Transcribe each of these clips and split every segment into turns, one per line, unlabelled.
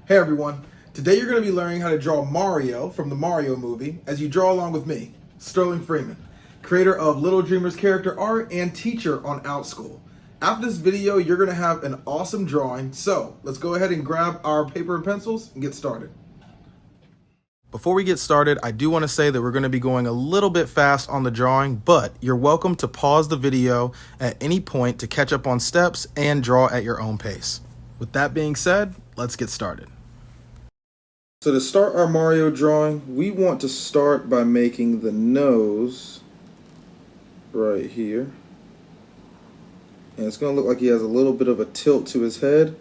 Hey everyone, today you're going to be learning how to draw Mario from the Mario movie as you draw along with me, Sterling Freeman, creator of Little Dreamers character art and teacher on Outschool. After this video, you're going to have an awesome drawing, so let's go ahead and grab our paper and pencils and get started. Before we get started, I do want to say that we're going to be going a little bit fast on the drawing, but you're welcome to pause the video at any point to catch up on steps and draw at your own pace. With that being said, let's get started. So to start our Mario drawing, we want to start by making the nose right here. And it's going to look like he has a little bit of a tilt to his head.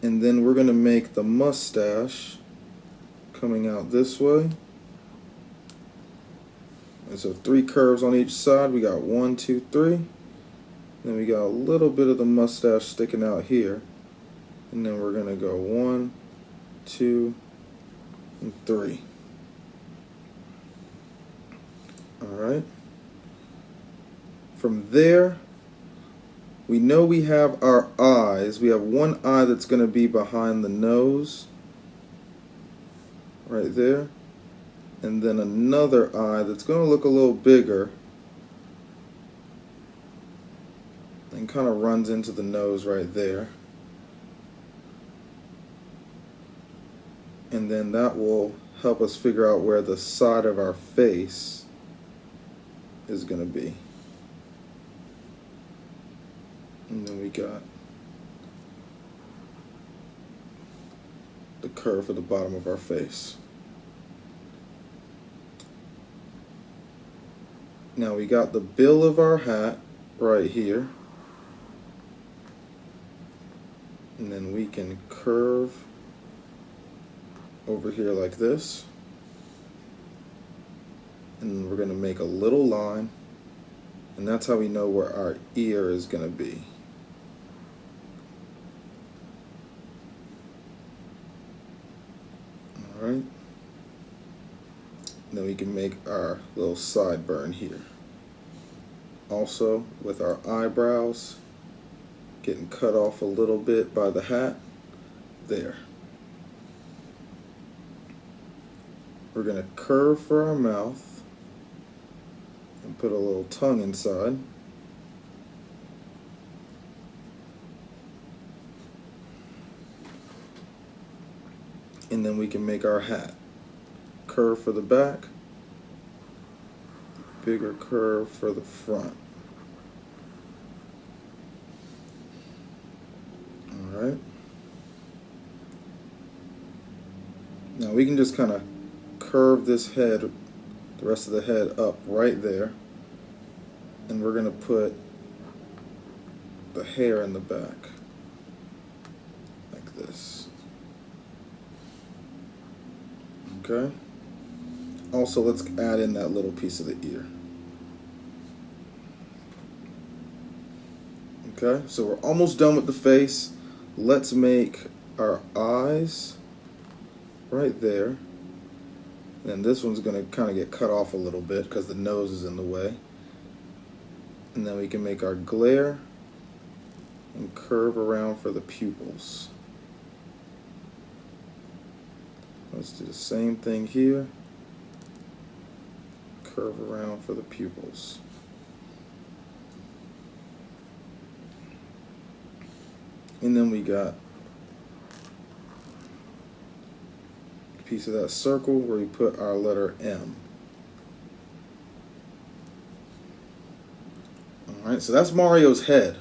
And then we're going to make the mustache coming out this way. And so 3 curves on each side. We got 1, 2, 3. Then we got a little bit of the mustache sticking out here. And then we're going to go 1, 2, and 3. Alright. From there, we know we have our eyes. We have one eye that's going to be behind the nose. Right there. And then another eye that's going to look a little bigger. And kind of runs into the nose right there. And then that will help us figure out where the side of our face is going to be. And then we got the curve for the bottom of our face. Now we got the bill of our hat right here. And then we can curve over here like this. And we're going to make a little line. And that's how we know where our ear is going to be. Alright. Then we can make our little sideburn here. Also, with our eyebrows getting cut off a little bit by the hat. There. We're going to curve for our mouth and put a little tongue inside. And then we can make our hat. Curve for the back, bigger curve for the front. Alright. Now we can just kind of curve this head, the rest of the head up right there. And we're going to put the hair in the back. Like this. Okay. Also, let's add in that little piece of the ear. Okay, so we're almost done with the face. Let's make our eyes right there. And this one's going to kind of get cut off a little bit because the nose is in the way. And then we can make our glare and curve around for the pupils. Let's do the same thing here. Curve around for the pupils. And then we got a piece of that circle where we put our letter M. Alright, so that's Mario's head.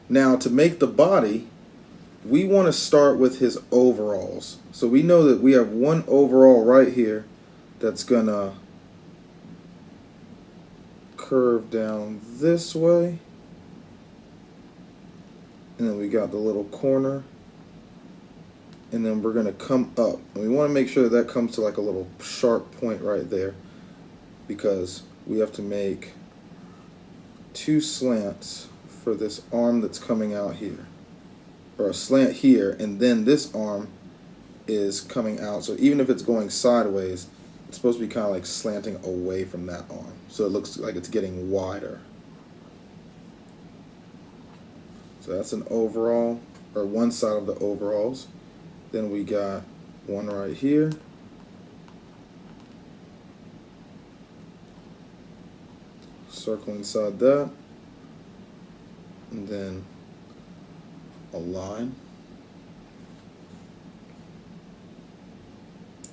Now to make the body, we want to start with his overalls. So we know that we have one overall right here that's gonna curve down this way. And then we got the little corner. And then we're gonna come up. And we want to make sure that comes to like a little sharp point right there, because we have to make 2 slants for this arm that's coming out here. Or a slant here, and then this arm is coming out. So even if it's going sideways, it's supposed to be kind of like slanting away from that arm. So it looks like it's getting wider. So that's an overall. or one side of the overalls. Then we got one right here. Circle inside that. And then a line.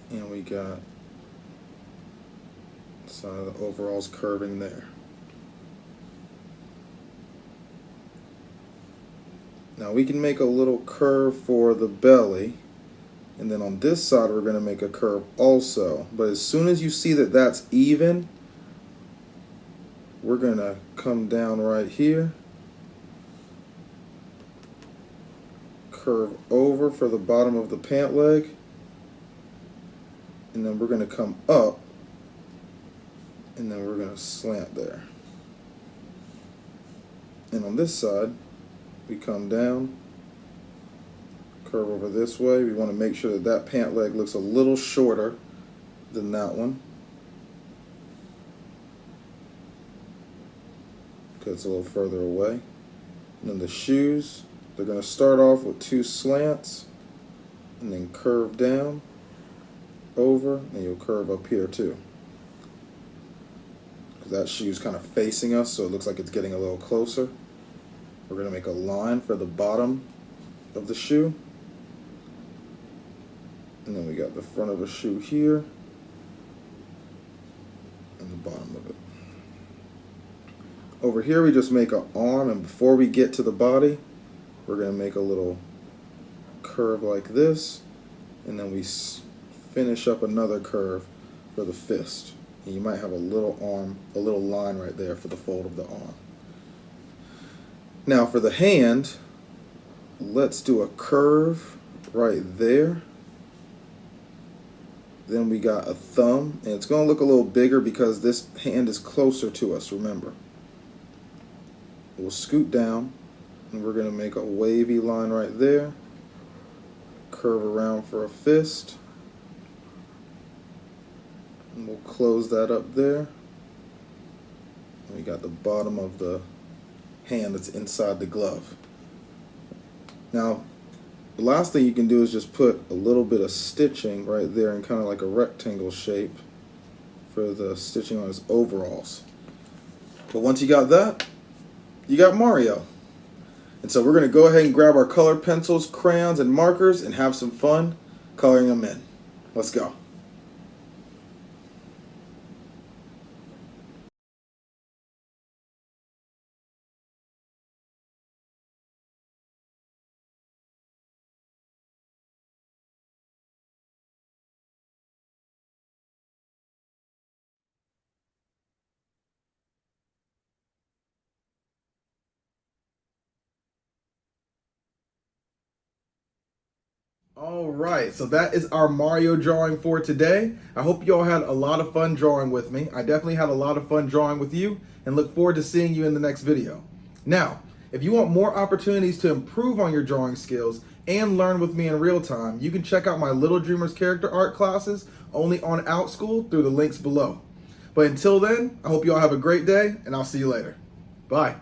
And we got side of the overalls curving there. Now we can make a little curve for the belly, and then on this side we're going to make a curve also. But as soon as you see that that's even, we're going to come down right here, curve over for the bottom of the pant leg, and then we're going to come up, and then we're going to slant there. And on this side, we come down, curve over this way. We want to make sure that that pant leg looks a little shorter than that one, because it's a little further away. And then the shoes, they're going to start off with two slants and then curve down, over, and you'll curve up here too. Because that shoe's kind of facing us, so it looks like it's getting a little closer. We're going to make a line for the bottom of the shoe. And then we got the front of the shoe here and the bottom of it. Over here we just make an arm, and before we get to the body, we're going to make a little curve like this, and then we finish up another curve for the fist. And you might have a little arm, a little line right there for the fold of the arm. Now for the hand, let's do a curve right there. Then we got a thumb, and it's going to look a little bigger because this hand is closer to us, remember. We'll scoot down, and we're going to make a wavy line right there. Curve around for a fist. And we'll close that up there. And we got the bottom of the hand that's inside the glove. Now, the last thing you can do is just put a little bit of stitching right there in kind of like a rectangle shape for the stitching on his overalls. But once you got that, you got Mario. And so we're going to go ahead and grab our color pencils, crayons, and markers and have some fun coloring them in. Let's go. All right, so that is our Mario drawing for today. I hope you all had a lot of fun drawing with me. I definitely had a lot of fun drawing with you and look forward to seeing you in the next video. Now, if you want more opportunities to improve on your drawing skills and learn with me in real time, you can check out my Little Dreamers character art classes only on Outschool through the links below. But until then, I hope you all have a great day, and I'll see you later. Bye.